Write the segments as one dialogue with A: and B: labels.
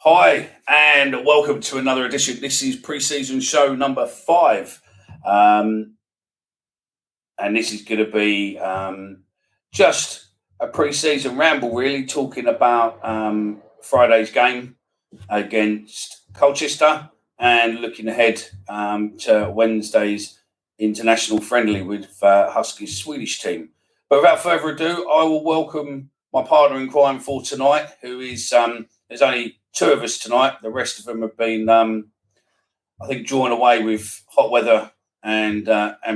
A: Hi, and welcome to another edition. This is pre-season show number 5. And this is going to be just a pre-season ramble, really, talking about Friday's game against Colchester and looking ahead to Wednesday's international friendly with Huskies' Swedish team. But without further ado, I will welcome my partner in crime for tonight, who is there's only 2 of us tonight. The rest of them have been, I think, drawn away with hot weather and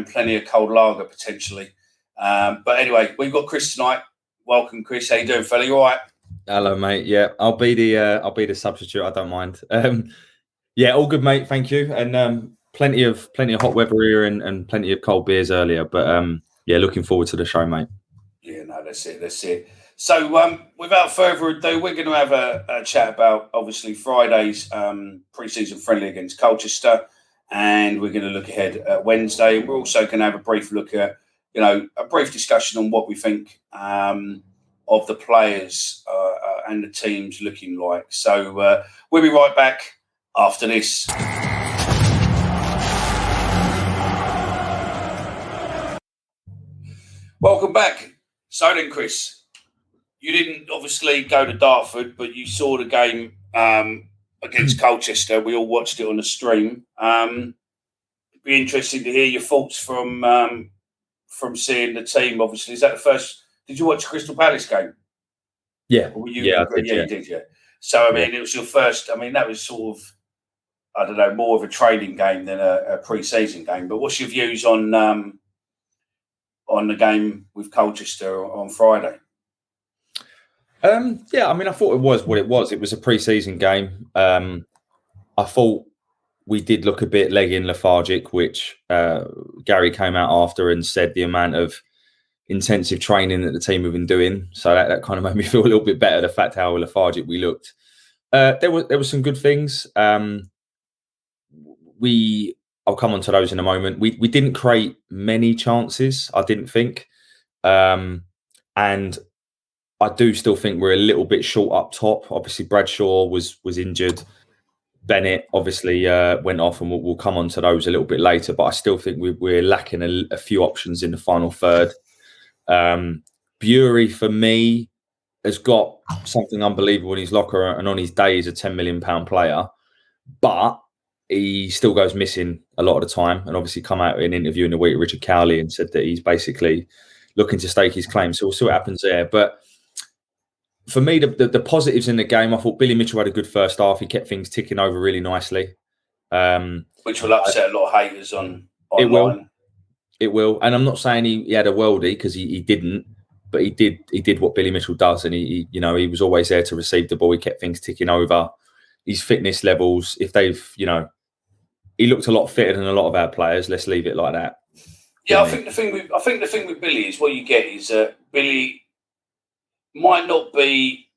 A: plenty of cold lager potentially. But anyway, we've got Chris tonight. Welcome, Chris. How you doing, fella? You all right?
B: Hello, mate. Yeah, I'll be the substitute. I don't mind. Yeah, all good, mate. Thank you. And plenty of hot weather here and plenty of cold beers earlier. But yeah, looking forward to the show, mate.
A: Yeah, no, that's it. So without further ado, we're going to have a chat about, obviously, Friday's pre-season friendly against Colchester, and we're going to look ahead at Wednesday. We're also going to have a brief look at, a brief discussion on what we think of the players and the teams looking like. So we'll be right back after this. Welcome back. So then, Chris, you didn't obviously go to Dartford, but you saw the game against Colchester. We all watched it on the stream. It'd be interesting to hear your thoughts from seeing the team. Obviously, is that the first? Did you watch the Crystal Palace game?
B: Yeah,
A: you did. Yeah. So I mean, it was your first. I mean, that was sort of, I don't know, more of a training game than a pre-season game. But what's your views on the game with Colchester on Friday?
B: Yeah, I mean, I thought it was what it was. It was a pre-season game. I thought we did look a bit legging lethargic, which Gary came out after and said the amount of intensive training that the team have been doing. So that kind of made me feel a little bit better, the fact how lethargic we looked. There were some good things. I'll come on to those in a moment. We didn't create many chances, I didn't think. And I do still think we're a little bit short up top. Obviously, Bradshaw was injured. Bennett obviously went off, and we'll come on to those a little bit later. But I still think we're lacking a few options in the final third. Bury, for me, has got something unbelievable in his locker, and on his day, he's a £10 million player. But he still goes missing a lot of the time, and obviously come out in an interview in the week with Richard Cowley and said that he's basically looking to stake his claim. So we'll see what happens there. But for me, the positives in the game, I thought Billy Mitchell had a good first half. He kept things ticking over really nicely.
A: Which will upset a lot of haters on
B: online. It will. And I'm not saying he had a worldie, because he didn't, but he did what Billy Mitchell does, and he was always there to receive the ball. He kept things ticking over. His fitness levels, if they've, he looked a lot fitter than a lot of our players. Let's leave it like that.
A: Yeah, I think the thing with Billy is, what you get is that Billy might not be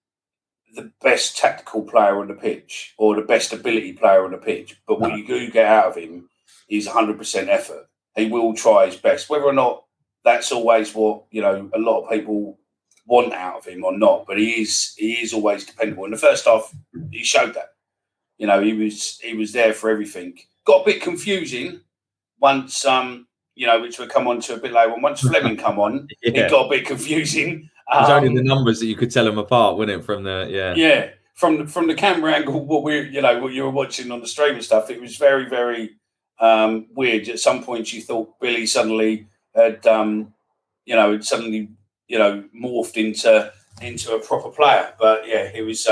A: the best tactical player on the pitch or the best ability player on the pitch, but what you do get out of him is 100% effort. He will try his best, whether or not that's always what a lot of people want out of him or not. But he is always dependable. In the first half, he showed that. He was there for everything. Got a bit confusing once which we'll come on to a bit later. Once Fleming come on, It got a bit confusing.
B: It was only the numbers that you could tell them apart, wasn't it? From the
A: from the camera angle, what you were watching on the stream and stuff, it was very, very weird. At some points, you thought Billy suddenly had morphed into a proper player. But yeah, it was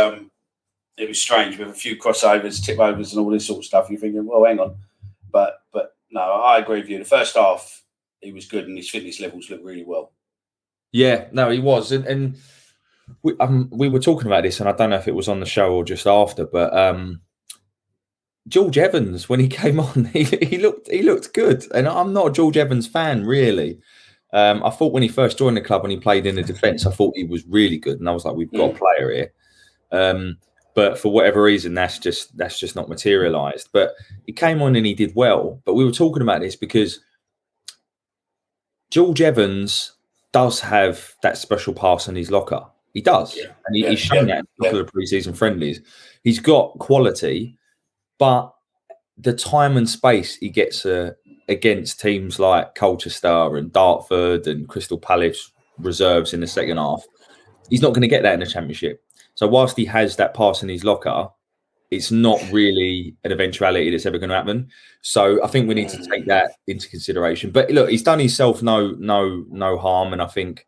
A: strange with a few crossovers, tip overs, and all this sort of stuff. You're thinking, well, hang on, but no, I agree with you. The first half, he was good, and his fitness levels looked really well.
B: Yeah, no, he was, and we were talking about this, and I don't know if it was on the show or just after, but George Evans, when he came on, he looked good, and I'm not a George Evans fan really. I thought when he first joined the club, when he played in the defence, I thought he was really good, and I was like, we've got a player here. But for whatever reason, that's just not materialised. But he came on and he did well. But we were talking about this because George Evans does have that special pass in his locker. He does, and he's shown that in a couple of pre-season friendlies. He's got quality, but the time and space he gets against teams like Colchester and Dartford and Crystal Palace reserves in the second half, he's not going to get that in the Championship. So whilst he has that pass in his locker, it's not really an eventuality that's ever going to happen. So I think we need to take that into consideration. But look, he's done himself no harm, and I think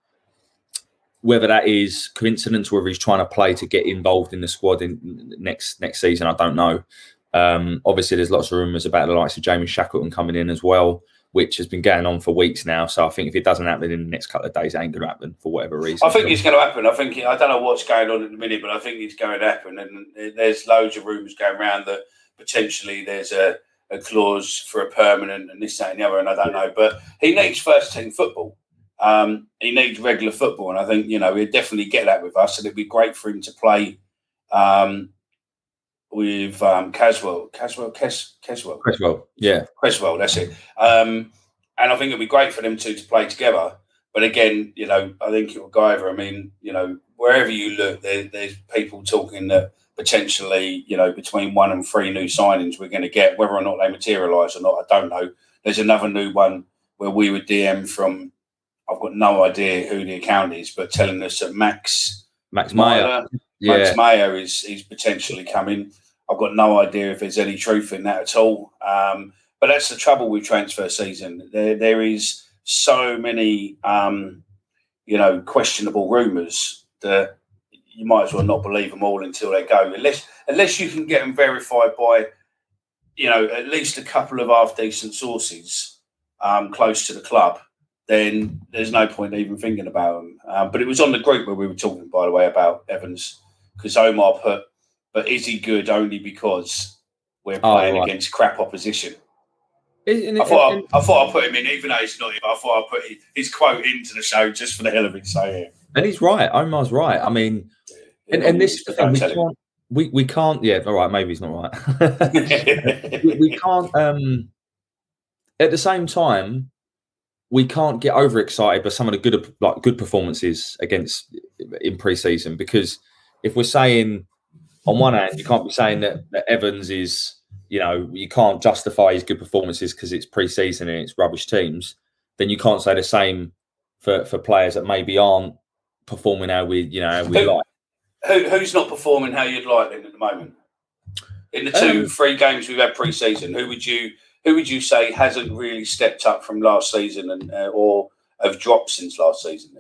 B: whether that is coincidence or whether he's trying to play to get involved in the squad in next season, I don't know. Obviously, there's lots of rumours about the likes of Jamie Shackleton coming in as well, which has been going on for weeks now. So I think if it doesn't happen in the next couple of days, it ain't going to happen for whatever reason.
A: I think it's going to happen. I don't know what's going on at the minute, but I think it's going to happen. And there's loads of rumours going around that potentially there's a clause for a permanent and this, that and the other, and I don't know. But he needs first team football. He needs regular football. And I think, he'll definitely get that with us. And it'd be great for him to play with Caswell,
B: yeah.
A: Cresswell, that's it. And I think it'd be great for them two to play together. But again, I think it will go over. I mean, wherever you look, there's people talking that potentially, between 1 and 3 new signings we're going to get, whether or not they materialise or not, I don't know. There's another new one where we were DM from, I've got no idea who the account is, but telling us that Max
B: Meyer.
A: Max Meyer is potentially coming. I've got no idea if there's any truth in that at all. But that's the trouble with transfer season. There is so many, questionable rumours that you might as well not believe them all until they go. Unless you can get them verified by, at least a couple of half-decent sources close to the club, then there's no point even thinking about them. But it was on the group where we were talking, by the way, about Evans, because Omar put, but is he good only because we're playing against crap opposition? I thought I'd put him in, even though he's not him. I thought I'd put his quote into the show just for the hell of it. So, yeah.
B: And he's right. Omar's right. I mean, and this is the thing. We can't. Yeah, all right. Maybe he's not right. we can't. At the same time, we can't get overexcited by some of the good performances in pre-season, because if we're saying on one hand, you can't be saying that Evans is, you can't justify his good performances because it's pre-season and it's rubbish teams, then you can't say the same for players that maybe aren't performing how we like.
A: Who's not performing how you'd like them at the moment? In the 2-3 games we've had pre-season, who would you say hasn't really stepped up from last season and or have dropped since last season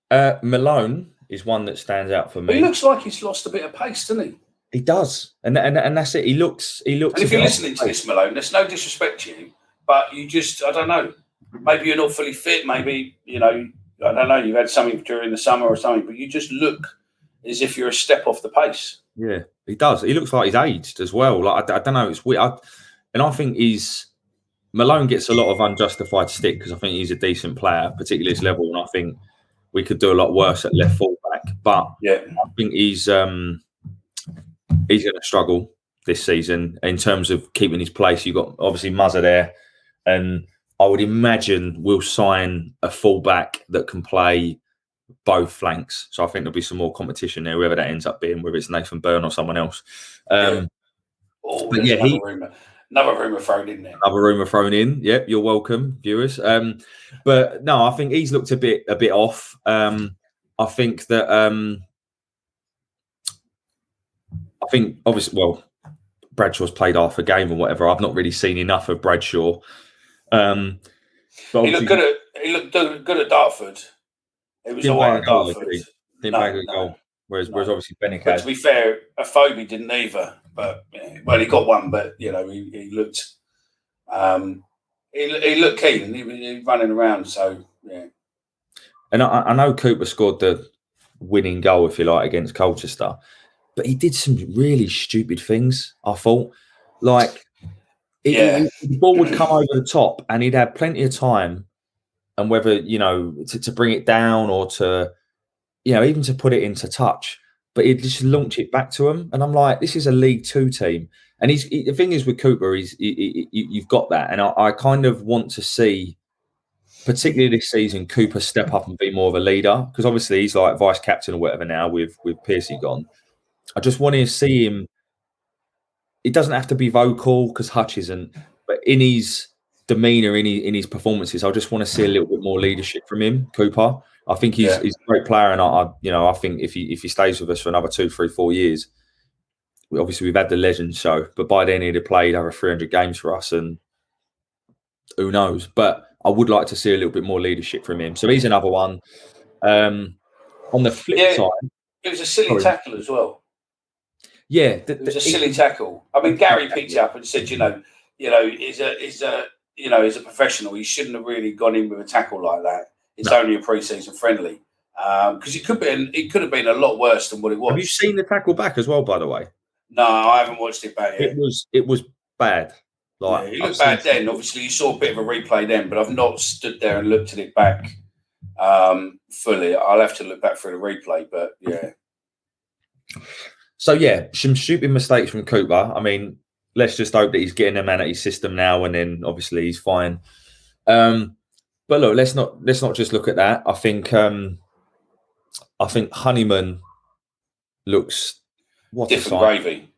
A: then?
B: Malone is one that stands out for me.
A: He looks like he's lost a bit of pace, doesn't he?
B: He does, and that's it. He looks. And
A: if you're listening to this, Malone, there's no disrespect to you, but you just, I don't know. Maybe you're not fully fit. Maybe I don't know. You've had something during the summer or something, but you just look as if you're a step off the pace.
B: Yeah, he does. He looks like he's aged as well. Like I don't know. It's weird. I think Malone gets a lot of unjustified stick because I think he's a decent player, particularly his level, and I think we could do a lot worse at left fullback. But
A: yeah,
B: I think he's going to struggle this season in terms of keeping his place. You've got obviously Muzzer there, and I would imagine we'll sign a fullback that can play both flanks. So I think there'll be some more competition there, whoever that ends up being, whether it's Nathan Byrne or someone else.
A: Another rumour thrown in there.
B: Another rumour thrown in. Yep, you're welcome, viewers. But no, I think he's looked a bit off. I think that obviously, Bradshaw's played half a game or whatever. I've not really seen enough of Bradshaw. But
A: he looked good at Dartford. It was all right at Dartford.
B: Didn't bag a goal. Whereas obviously Benick had.
A: To be fair, Afobe didn't either. But he got one. But he looked, he looked keen. He was running around. So yeah.
B: And I know Cooper scored the winning goal, if you like, against Colchester, but he did some really stupid things. I thought, like, the ball would come over the top, and he'd have plenty of time, and whether to bring it down or to, even to put it into touch, but he'd just launch it back to him, and I'm like, this is a League Two team, and the thing is with Cooper, you've got that, and I kind of want to see particularly this season, Cooper step up and be more of a leader, because obviously he's like vice captain or whatever now with Piercy gone. I just want to see him. It doesn't have to be vocal because Hutch isn't, but in his demeanour, in his performances, I just want to see a little bit more leadership from him, Cooper. I think he's a great player, and I think if he stays with us for another 2, 3, 4 years, obviously we've had the Legends show, but by then he'd have played over 300 games for us, and who knows? But I would like to see a little bit more leadership from him. So he's another one. On the flip side,
A: it was a silly tackle as well.
B: Yeah,
A: it was a silly tackle. I mean, Gary picked it up and said, he's a professional. He shouldn't have really gone in with a tackle like that. It's only a pre-season friendly, because it could have been a lot worse than what it was.
B: Have you seen the tackle back as well? By the way,
A: no, I haven't watched it back yet.
B: It was bad.
A: Like, it looked bad then. Obviously, you saw a bit of a replay then, but I've not stood there and looked at it back fully. I'll have to look back through the replay, but yeah.
B: So, yeah, some stupid mistakes from Cooper. I mean, let's just hope that he's getting them out of his system now, and then obviously he's fine. But look, let's not just look at that. I think Honeyman looks
A: different gravy.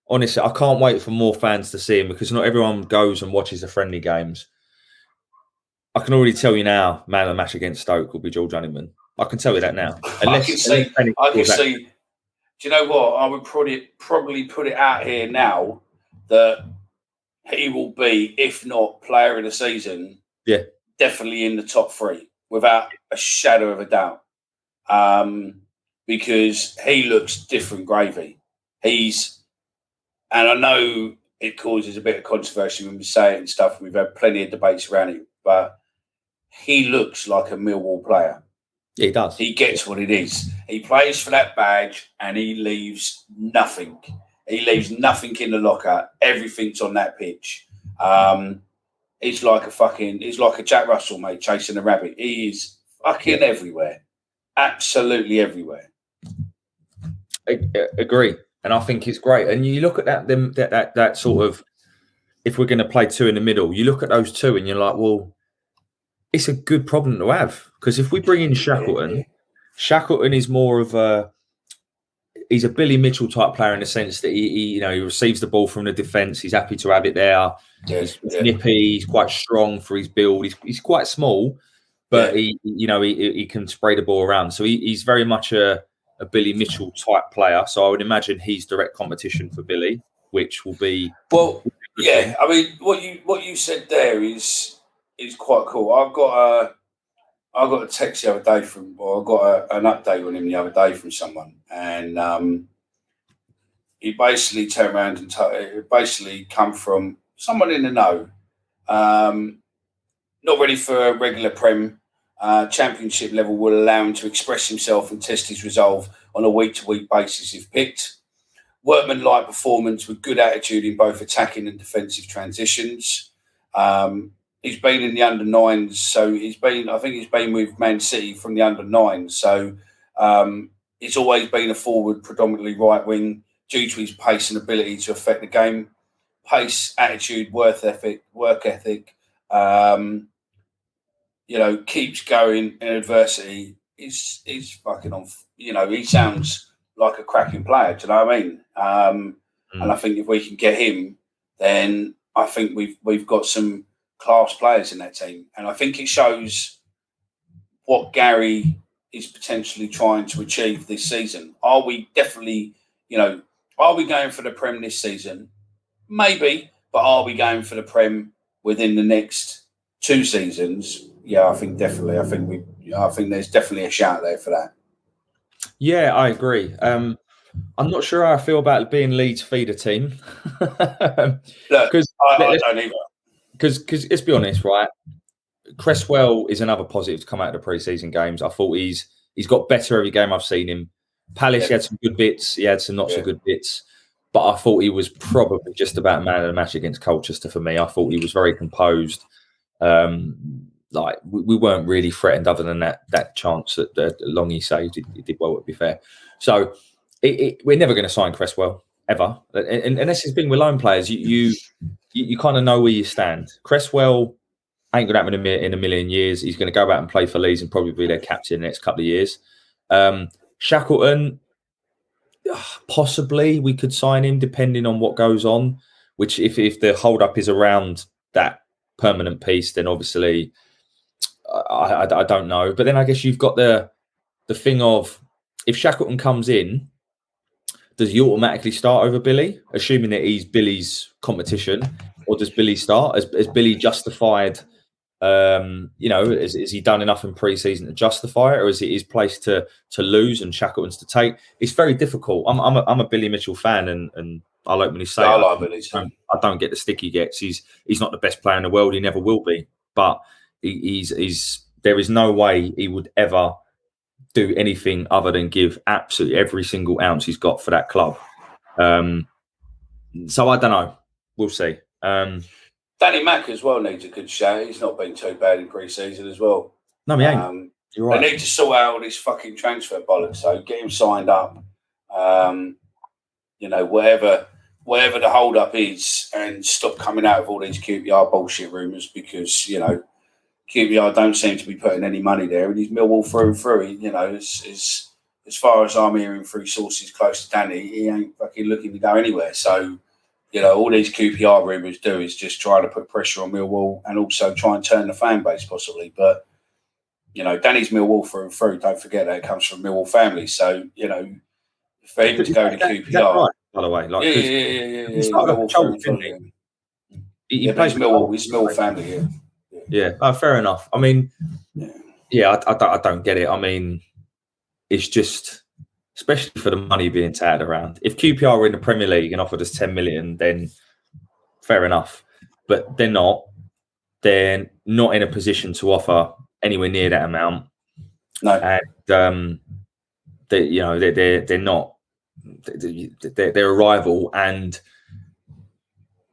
B: Honestly, I can't wait for more fans to see him, because not everyone goes and watches the friendly games. I can already tell you now, man of the match against Stoke will be George Honeyman. I can tell you that now.
A: I can see. Do you know what? I would probably put it out here now that he will be, if not player of the season, definitely in the top 3 without a shadow of a doubt, because he looks different gravy. And I know it causes a bit of controversy when we say it and stuff. We've had plenty of debates around it, but he looks like a Millwall player.
B: He does.
A: He gets what it is. He plays for that badge and he leaves nothing. He leaves nothing in the locker. Everything's on that pitch. He's like a Jack Russell, mate, chasing a rabbit. He is fucking everywhere. Absolutely everywhere.
B: I agree. And I think it's great. And you look at that sort of, if we're going to play 2 in the middle, you look at those 2 and you're like, well, it's a good problem to have, because if we bring in Shackleton is more of he's a Billy Mitchell type player in the sense that he receives the ball from the defence. He's happy to have it there. He's nippy. He's quite strong for his build. He's quite small, but he can spray the ball around. So he's very much a Billy Mitchell type player. So I would imagine he's direct competition for Billy, which will be
A: yeah. I mean, what you said there is quite cool. I got a text the other day I got an update on him the other day from someone, and he basically turned around and it basically come from someone in the know, not ready for a regular Prem. Championship level will allow him to express himself and test his resolve on a week-to-week basis if picked. Workman-like performance with good attitude in both attacking and defensive transitions. He's been in the under-9s, so I think he's been with Man City from the under-9s. So he's always been a forward, predominantly right wing, due to his pace and ability to affect the game. Pace, attitude, work ethic. Keeps going in adversity. He's fucking on. He sounds like a cracking player. Do you know what I mean? And I think if we can get him, then I think we've got some class players in that team, and I think it shows what Gary is potentially trying to achieve this season. Are we definitely, are we going for the Prem this season? Maybe, but are we going for the Prem within the next 2 seasons? Yeah, I think definitely. I think there's definitely a shout there for that.
B: Yeah, I agree. I'm not sure how I feel about being Leeds feeder team.
A: Look, I don't either.
B: Because let's be honest, right? Cresswell is another positive to come out of the pre-season games. I thought he's got better every game I've seen him. Palace, he had some good bits. He had some not so good bits. But I thought he was probably just about man of the match against Colchester for me. I thought he was very composed. We weren't really threatened other than that chance that Longy saved. He did well, to be fair. So we're never going to sign Cresswell ever. And this has been with loan players. You kind of know where you stand. Cresswell Ain't going to happen in a million years. He's going to go back and play for Leeds and probably be their captain in the next couple of years. Shackleton, possibly we could sign him depending on what goes on. Which, if the hold up is around that permanent piece, then obviously I don't know. But then I guess you've got the thing of, if Shackleton comes in, does he automatically start over Billy, assuming that he's Billy's competition, or does Billy start? Has Billy justified? Has he done enough in pre-season to justify it, or is it his place to lose and Shackleton's to take? It's very difficult. I'm a Billy Mitchell fan, and I like when he say,
A: I like Billy too.
B: I don't get the stick he gets. He's not the best player in the world. He never will be. But he's there is no way he would ever do anything other than give absolutely every single ounce he's got for that club. So I don't know. We'll see.
A: Danny Mack as well needs a good shout. He's not been too bad in pre-season as well.
B: No, he ain't. You're right.
A: They need to sort out all this fucking transfer bollocks. So get him signed up. Whatever the hold up is, and stop coming out with all these QPR bullshit rumours, because QPR don't seem to be putting any money there, and he's Millwall through and through. As far as I'm hearing through sources close to Danny, he ain't fucking looking to go anywhere. So, all these QPR rumours do is just try to put pressure on Millwall and also try and turn the fan base possibly. But, Danny's Millwall through and through. Don't forget that it comes from Millwall family. So, for him to go to QPR.
B: Right, by the way.
A: Yeah.
B: He started off Chelsea, he plays
A: Millwall. He's Millwall family,
B: Yeah, fair enough. I mean, I don't get it. I mean, it's just, especially for the money being tatted around. If QPR were in the Premier League and offered us 10 million, then fair enough. But they're not. They're not in a position to offer anywhere near that amount.
A: No,
B: and they're not. They're a rival, and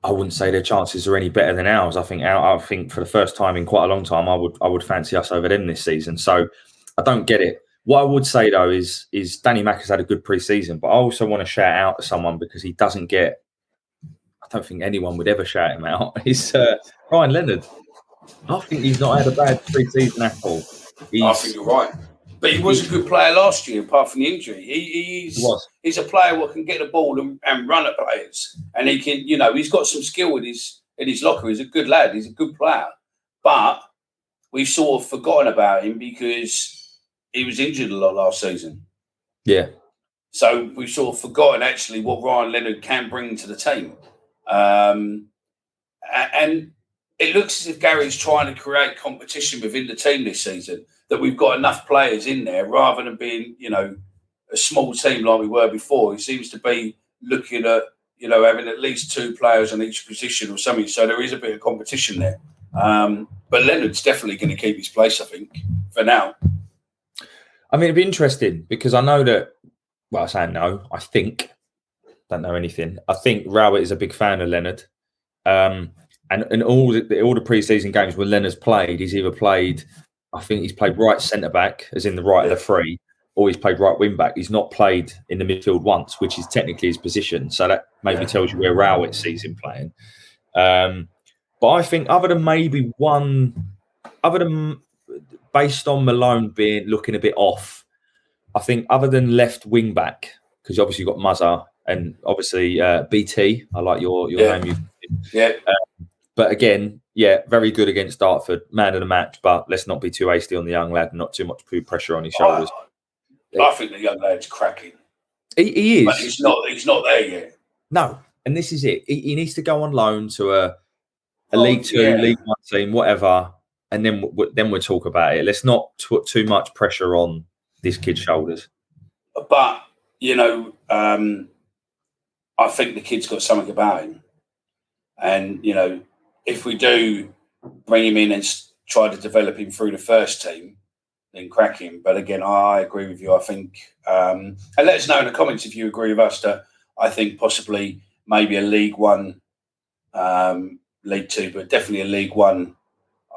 B: I wouldn't say their chances are any better than ours. I think for the first time in quite a long time, I would fancy us over them this season. So I don't get it. What I would say though is Danny Mack has had a good pre-season, but I also want to shout out to someone because he doesn't get. I don't think anyone would ever shout him out. He's Ryan Leonard. I think he's not had a bad pre-season at all.
A: I think you're right. But he was a good player last year, apart from the injury. He's a player who can get the ball and run at players. And he can, he's got some skill in his locker. He's a good lad. He's a good player. But we've sort of forgotten about him because he was injured a lot last season.
B: Yeah.
A: So we've sort of forgotten actually what Ryan Leonard can bring to the team. And it looks as if Gary's trying to create competition within the team this season, that we've got enough players in there rather than being, a small team like we were before. He seems to be looking at, having at least two players on each position or something. So there is a bit of competition there. But Leonard's definitely going to keep his place, I think, for now.
B: I mean, it'd be interesting because I know that, well, I say no, I think, don't know anything. I think Rowett is a big fan of Leonard. And all the pre-season games when Leonard's played, he's either played, I think he's played right centre-back, as in the right of the three, or he's played right wing-back. He's not played in the midfield once, which is technically his position. So that maybe tells you where Rowett sees him playing. But I think other than based on Malone looking a bit off, I think other than left wing-back, because you obviously got Muzza and obviously BT, I like your name. But again, very good against Dartford, man of the match. But let's not be too hasty on the young lad, not too much pressure on his shoulders.
A: I think the young lad's cracking.
B: He is.
A: But he's not there yet.
B: No, and this is it. He needs to go on loan to a League Two, League One team, whatever, and then we'll talk about it. Let's not put too much pressure on this kid's shoulders.
A: But I think the kid's got something about him, and if we do bring him in and try to develop him through the first team, then crack him. But again, I agree with you. I think, and let us know in the comments if you agree with us that I think possibly maybe a League One, League Two, but definitely a League One,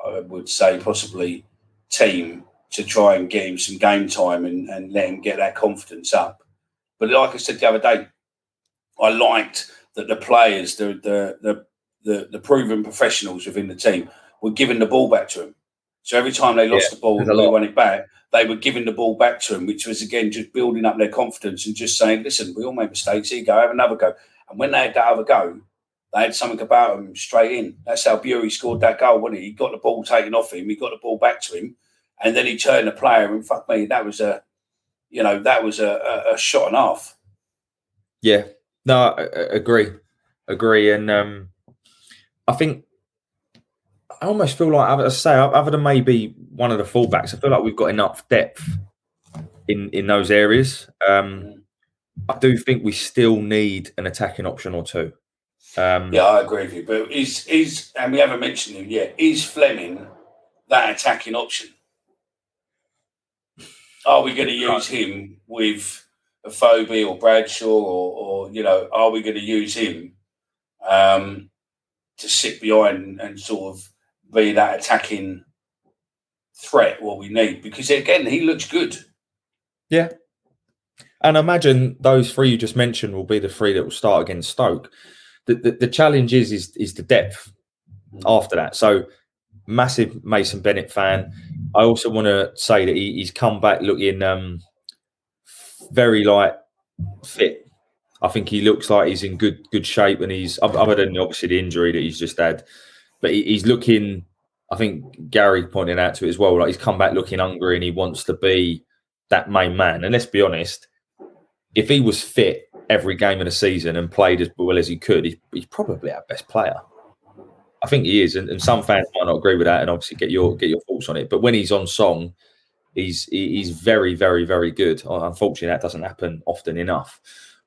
A: I would say possibly team to try and get him some game time and let him get that confidence up. But like I said the other day, I liked that the players, the proven professionals within the team were giving the ball back to him. So every time they lost the ball and we won it back, they were giving the ball back to him, which was, again, just building up their confidence and just saying, listen, we all make mistakes. Here you go, have another go. And when they had that other go, they had something about them straight in. That's how Bury scored that goal, wasn't he? He got the ball taken off him. He got the ball back to him. And then he turned the player. And fuck me, that was a shot and a half.
B: Yeah. No, I agree. And I think I almost feel like, as I say, other than maybe one of the fullbacks, I feel like we've got enough depth in those areas. I do think we still need an attacking option or two.
A: I agree with you. But is and we haven't mentioned him yet, is Fleming that attacking option? Are we going to use him with a Phobie or Bradshaw or are we going to use him to sit behind and sort of be that attacking threat what we need? Because, again, he looks good.
B: Yeah. And I imagine those three you just mentioned will be the three that will start against Stoke. The challenge is the depth after that. So, massive Mason Bennett fan. I also want to say that he's come back looking very fit. I think he looks like he's in good shape, and he's, other than obviously the injury that he's just had, but he's looking, I think Gary pointed out to it as well, like he's come back looking hungry and he wants to be that main man. And let's be honest, if he was fit every game of the season and played as well as he could, he's probably our best player. I think he is, and some fans might not agree with that, and obviously get your thoughts on it. But when he's on song, he's very, very, very good. Unfortunately, that doesn't happen often enough.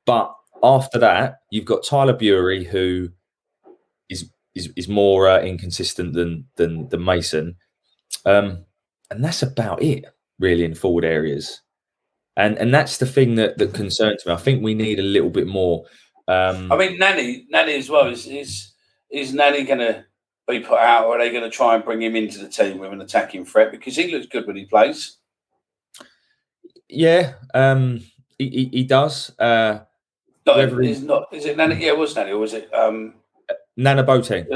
B: But after that, you've got Tyler Bury, who is more inconsistent than Mason, and that's about it really in forward areas. And that's the thing that concerns me. I think we need a little bit more.
A: I mean, Nani as well. Is Nani going to be put out, or are they going to try and bring him into the team with an attacking threat? Because he looks good when he plays.
B: Yeah, he does.
A: Is it Nani? Yeah, it was Nani, or was it
B: Nana Boateng?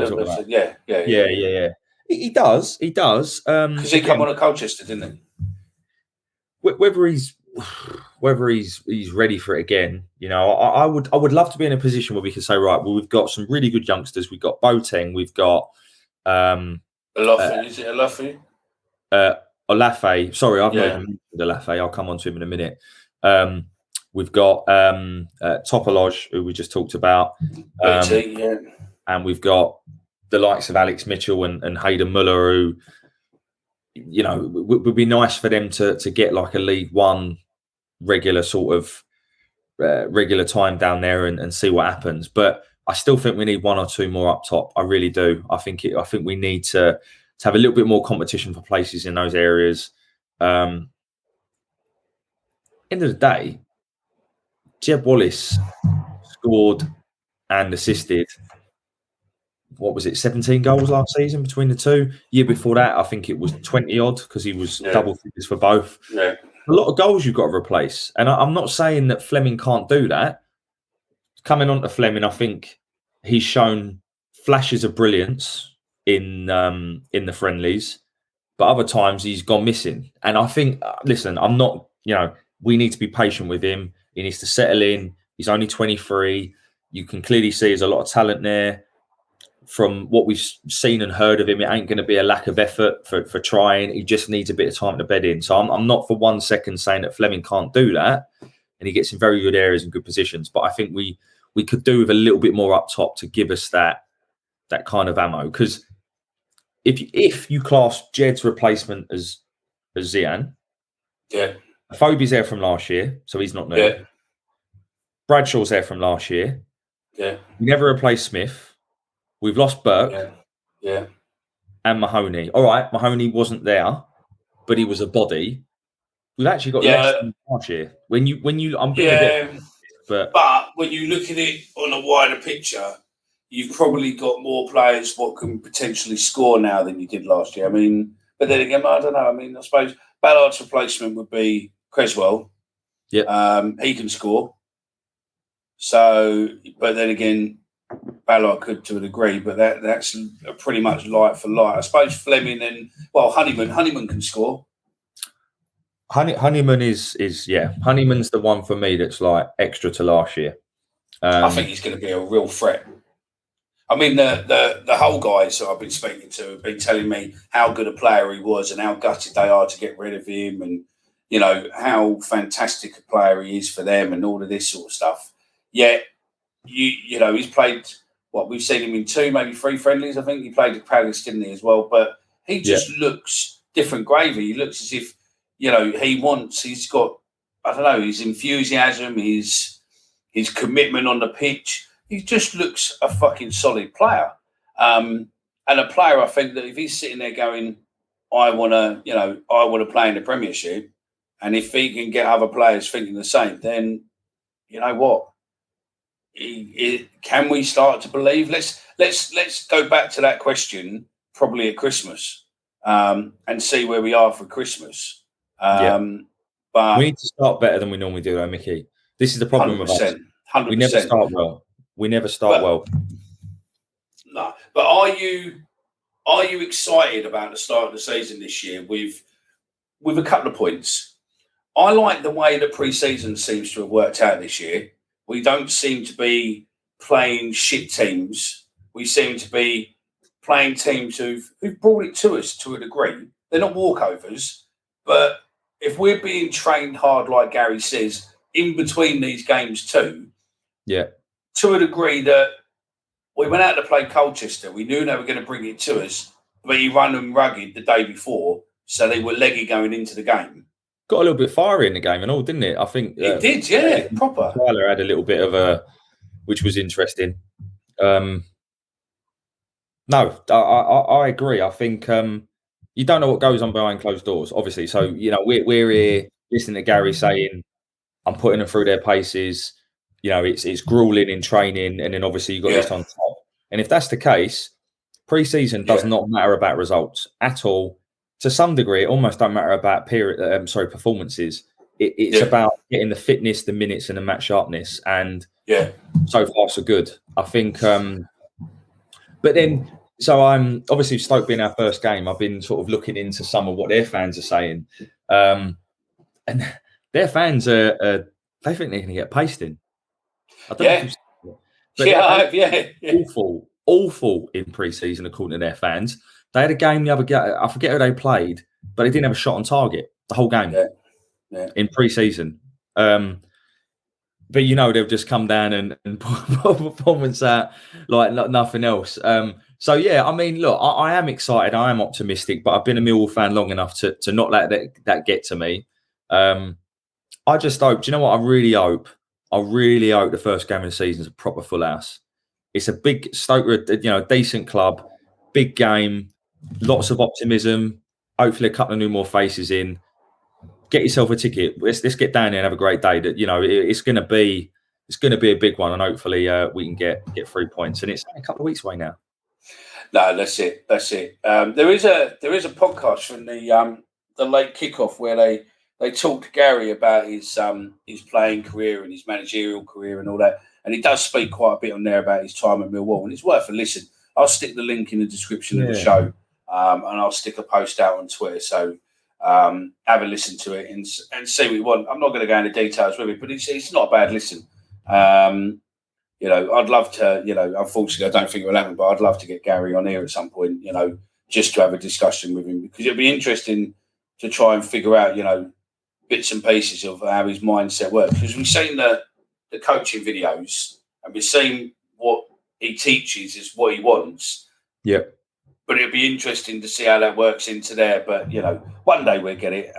A: Yeah.
B: He does.
A: Because he come on at Colchester, didn't he?
B: Whether he's ready for it again, I would love to be in a position where we can say, right, well, we've got some really good youngsters. We've got Boateng. We've got
A: Olafe. Is it Olafe?
B: Olafe. Sorry, I've not even mentioned Olafe. I'll come on to him in a minute. We've got Topoloj, who we just talked about. And we've got the likes of Alex Mitchell and Hayden Muller, who, would be nice for them to get like a League One regular sort of regular time down there and see what happens. But I still think we need one or two more up top. I really do. I think we need to have a little bit more competition for places in those areas. End of the day, Jeb Wallace scored and assisted, what was it, 17 goals last season between the two. Year before that, I think it was 20 odd, because he was double figures for both.
A: Yeah.
B: A lot of goals you've got to replace. And I'm not saying that Fleming can't do that. Coming on to Fleming, I think he's shown flashes of brilliance in the friendlies, but other times he's gone missing. And I think, listen, I'm not, we need to be patient with him. He needs to settle in. He's only 23. You can clearly see there's a lot of talent there. From what we've seen and heard of him, it ain't going to be a lack of effort for trying. He just needs a bit of time to bed in. So I'm not for 1 second saying that Fleming can't do that, and he gets in very good areas and good positions. But I think we could do with a little bit more up top to give us that kind of ammo. Because if you class Jed's replacement as Zian, Phobie's there from last year, so he's not new.
A: Yeah.
B: Bradshaw's there from last year.
A: Yeah.
B: We never replaced Smith. We've lost Burke.
A: Yeah.
B: And Mahoney. All right, Mahoney wasn't there, but he was a body. We've actually got less than last year. When you, I'm being a bit, but
A: when you look at it on a wider picture, you've probably got more players what can potentially score now than you did last year. I mean, but then again, I don't know. I mean, I suppose Ballard's replacement would be Creswell.
B: Yeah.
A: He can score. So, but then again, Ballard could to a degree, but that's pretty much light for light. I suppose Fleming and Honeyman can score.
B: Honeyman is Honeyman's the one for me that's like extra to last year.
A: I think he's going to be a real threat. I mean, the whole guys that I've been speaking to have been telling me how good a player he was and how gutted they are to get rid of him, and how fantastic a player he is for them and all of this sort of stuff. Yet, he's played we've seen him in 2, maybe 3 friendlies. I think he played at Palace, didn't he, as well? But he just looks different gravy. He looks as if he's got, I don't know, his enthusiasm, his commitment on the pitch. He just looks a fucking solid player. And a player, I think that if he's sitting there going, I want to play in the Premiership, and if he can get other players thinking the same, then you know what? Can we start to believe? Let's go back to that question probably at Christmas and see where we are for Christmas. But
B: we need to start better than we normally do, though, Mickey. This is the problem with us.
A: 100%.
B: We never start well. We never start well.
A: No, but are you excited about the start of the season this year with a couple of points? I like the way the pre-season seems to have worked out this year. We don't seem to be playing shit teams. We seem to be playing teams who've brought it to us to a degree. They're not walkovers, but if we're being trained hard, like Gary says, in between these games too, to a degree that we went out to play Colchester. We knew they were going to bring it to us, but he ran them rugged the day before, so they were leggy going into the game.
B: Got a little bit fiery in the game and all, didn't it? I think
A: it did, yeah, proper.
B: Tyler had a little bit of which was interesting. No, I agree. I think you don't know what goes on behind closed doors, obviously. So we're here listening to Gary saying, "I'm putting them through their paces." It's grueling in training, and then obviously you got this on top. And if that's the case, pre-season does not matter about results at all. To some degree, it almost don't matter about performances. It's about getting the fitness, the minutes, and the match sharpness. And so far so good. I think. But then, so I'm obviously Stoke being our first game. I've been sort of looking into some of what their fans are saying, and their fans they think they're going to get pasted. I don't know. Awful in pre-season according to their fans. They had a game the other day. I forget who they played, but they didn't have a shot on target the whole game in pre-season. But they'll just come down and put performance out like nothing else. So I mean, look, I am excited. I am optimistic, but I've been a Millwall fan long enough to not let that get to me. I just hope. Do you know what? I really hope the first game of the season is a proper full house. It's a big Stoke, decent club, big game, lots of optimism. Hopefully, a couple of more faces in. Get yourself a ticket. Let's get down there and have a great day. That it's going to be a big one, and hopefully we can get 3 points. And it's a couple of weeks away now.
A: No, that's it. There is a podcast from the late kickoff where they talk to Gary about his playing career and his managerial career and all that. And he does speak quite a bit on there about his time at Millwall, and it's worth a listen. I'll stick the link in the description of the show, and I'll stick a post out on Twitter. So have a listen to it and see what you want. I'm not going to go into details with it, but it's not a bad listen. I'd love to, unfortunately, I don't think it will happen, but I'd love to get Gary on here at some point, just to have a discussion with him, because it'd be interesting to try and figure out, bits and pieces of how his mindset works. Because we've seen the coaching videos and we've seen what he teaches is what he wants.
B: Yeah.
A: But it'd be interesting to see how that works into there. But, one day we'll get it,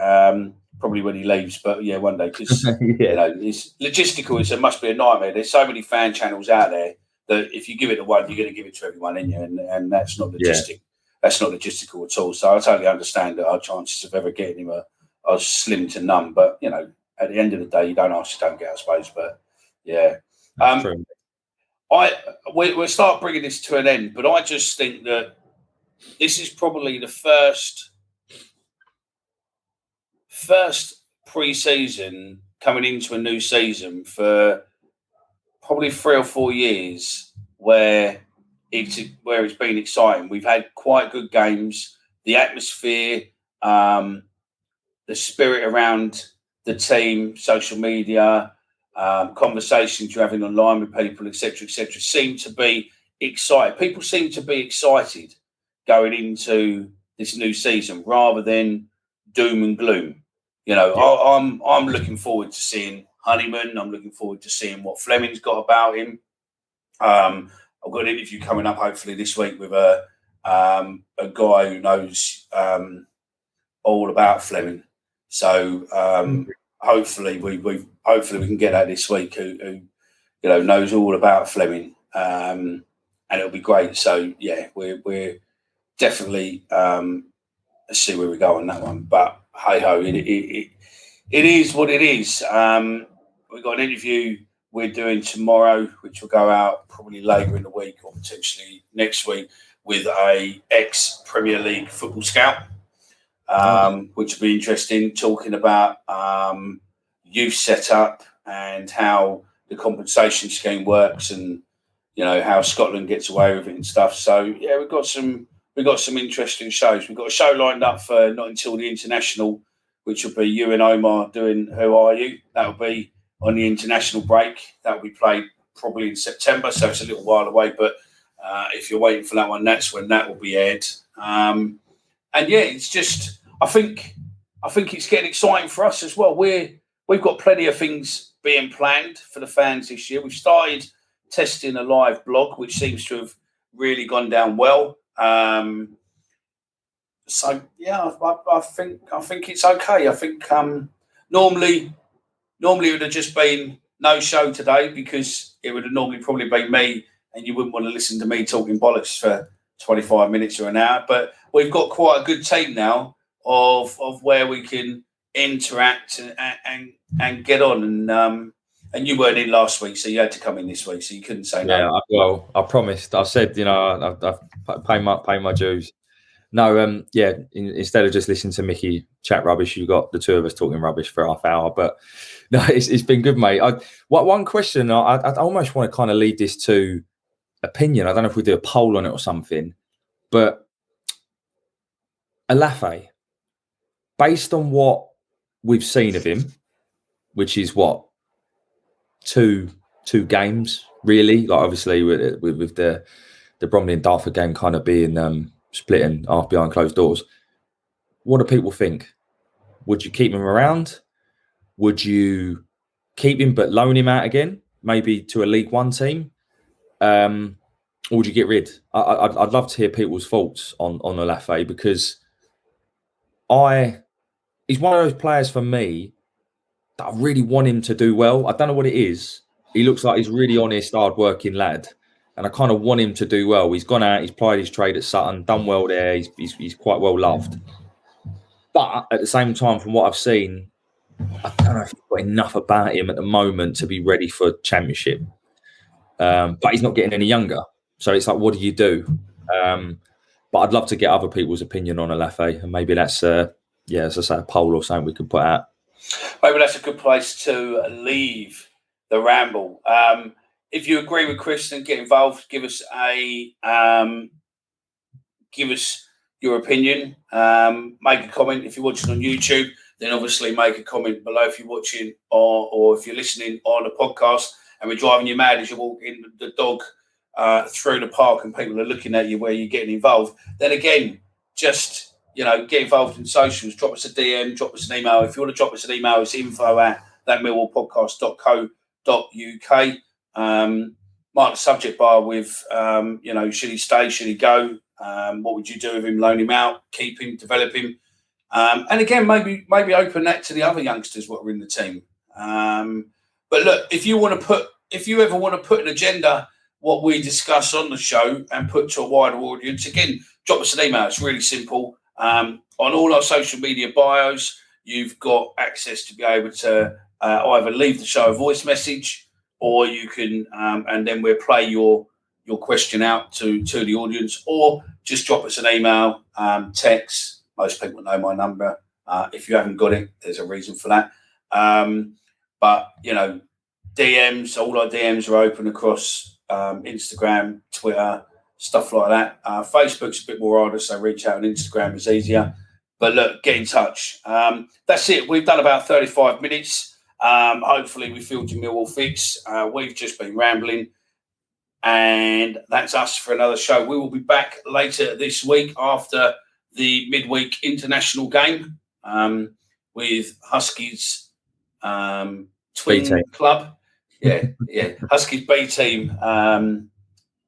A: probably when he leaves. But, one day, because, it's logistical. It must be a nightmare. There's so many fan channels out there that if you give it to one, you're going to give it to everyone, ain't you? And that's not logistic. Yeah. That's not logistical at all. So I totally understand that our chances of ever getting him are slim to none. But, at the end of the day, you don't ask, you don't get, I suppose. But, yeah.
B: True.
A: We'll start bringing this to an end. But I just think that this is probably the first pre-season coming into a new season for probably 3 or 4 years where it's been exciting. We've had quite good games. The atmosphere, the spirit around the team, social media, conversations you're having online with people, etc., seem to be excited. People seem to be excited going into this new season rather than doom and gloom. You know, yeah. I'm looking forward to seeing Honeyman. I'm looking forward to seeing what Fleming's got about him. I've got an interview coming up hopefully this week with a guy who knows all about Fleming. So hopefully we can get that this week. Who knows all about Fleming, and it'll be great. So yeah, we're definitely see where we go on that one. But hey ho, it is what it is. We've got an interview we're doing tomorrow, which will go out probably later in the week or potentially next week, with a ex-Premier League football scout, which will be interesting, talking about youth setup and how the compensation scheme works, and how Scotland gets away with it and stuff. So yeah, we've got some interesting shows. We've got a show lined up for not until the international, which will be you and Omar doing Who Are You? That'll be on the international break. That will be played probably in September, so it's a little while away. But if you're waiting for that one, that's when that will be aired. And yeah, it's just I think it's getting exciting for us as well. We've got plenty of things being planned for the fans this year. We've started testing a live blog, which seems to have really gone down well. So yeah, I think it's okay. I think normally it would have just been no show today, because it would have normally probably been me, and you wouldn't want to listen to me talking bollocks for 25 minutes or an hour. But we've got quite a good team now of where we can interact and get on. And you weren't in last week, so you had to come in this week, so you couldn't say no.
B: Yeah, well, I promised. I said, I've paid my dues. No, instead of just listening to Micky chat rubbish, you got the two of us talking rubbish for half hour. But no, it's been good, mate. One question, I almost want to kind of leave this to opinion. I don't know if we do a poll on it or something, but Alafe, based on what we've seen of him, which is what, two games really, like obviously with the Bromley and Dartford game kind of being splitting half behind closed doors. What do people think? Would you keep him around? Would you keep him but loan him out again, maybe to a League One team? Or would you get rid? I'd love to hear people's thoughts on Alafe, because he's one of those players for me that I really want him to do well. I don't know what it is. He looks like he's really honest, hard-working lad, and I kind of want him to do well. He's gone out, he's plied his trade at Sutton, done well there. He's quite well loved. But at the same time, from what I've seen, I don't know if he's got enough about him at the moment to be ready for Championship. But he's not getting any younger. So it's like, what do you do? But I'd love to get other people's opinion on Alafe, and maybe that's, as I say, a poll or something we could put out.
A: Maybe that's a good place to leave the ramble. If you agree with Chris and get involved, give us your opinion. Make a comment. If you're watching on YouTube, then obviously make a comment below. If you're watching or if you're listening on a podcast and we're driving you mad as you walk in the dog through the park and people are looking at you where you're getting involved, then again, just get involved in socials. Drop us a DM, drop us an email. If you want to drop us an email, it's info@thatmillwallpodcast.co.uk. Mark the subject bar with, should he stay, should he go? What would you do with him? Loan him out, keep him, develop him. And again, maybe open that to the other youngsters what are in the team. But look, if you ever want to put an agenda, what we discuss on the show, and put to a wider audience, again, drop us an email. It's really simple. On all our social media bios, you've got access to be able to either leave the show a voice message, or you can, and then we'll play your question out to the audience, or just drop us an email, text. Most people know my number. If you haven't got it, there's a reason for that. But DMs, all our DMs are open across Instagram, Twitter, stuff like that. Facebook's a bit more harder, so reach out on Instagram is easier. But look, get in touch. That's it. We've done about 35 minutes. Hopefully we filled your Millwall fix. We've just been rambling. And that's us for another show. We will be back later this week after the midweek international game with Huskies twin club. Yeah. Huskies B team.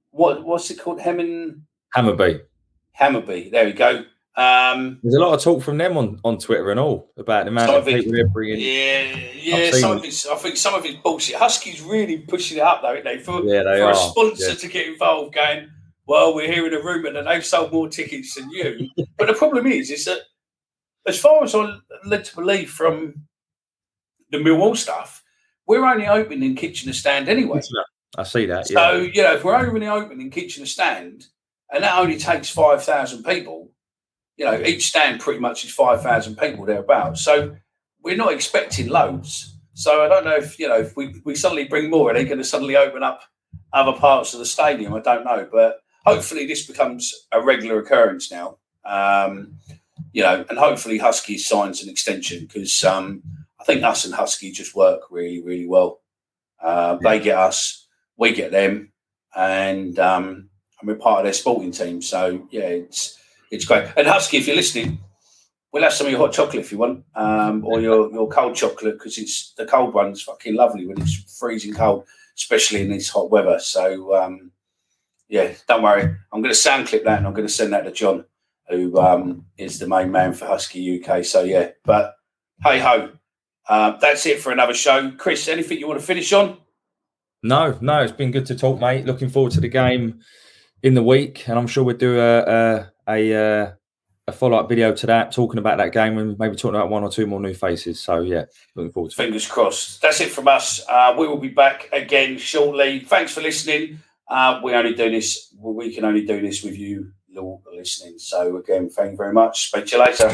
A: What's it called?
B: Hammerby.
A: There we go.
B: There's a lot of talk from them on Twitter and all about the amount of people they're bringing.
A: Yeah. I think some of it's bullshit. Huskies really pushing it up though, aren't they? For a sponsor to get involved, going, well, we're hearing a rumour that they've sold more tickets than you. But the problem is that as far as I'm led to believe from the Millwall stuff, we're only open in Kitchener Stand anyway.
B: I see that.
A: So, if we're only open in Kitchener Stand, and that only takes 5,000 people, each stand pretty much is 5,000 people thereabouts. So we're not expecting loads. So I don't know if we suddenly bring more, are they going to suddenly open up other parts of the stadium? I don't know. But hopefully this becomes a regular occurrence now. And hopefully Husky signs an extension because I think us and Husky just work really, really well. They get us, we get them, and we're part of their sporting team. So, it's great. And Husky, if you're listening, we'll have some of your hot chocolate if you want, or your cold chocolate, because it's the cold one's fucking lovely when it's freezing cold, especially in this hot weather. So, don't worry. I'm going to sound clip that and I'm going to send that to John, who is the main man for Husky UK. So, but hey ho, that's it for another show. Chris, anything you want to finish on?
B: No, it's been good to talk, mate. Looking forward to the game in the week, and I'm sure we'll do a follow-up video to that, talking about that game and maybe talking about one or two more new faces. So, looking forward to it.
A: Fingers crossed. That's it from us. We will be back again shortly. Thanks for listening. We can only do this with you little listening. So, again, thank you very much. Speak to you later.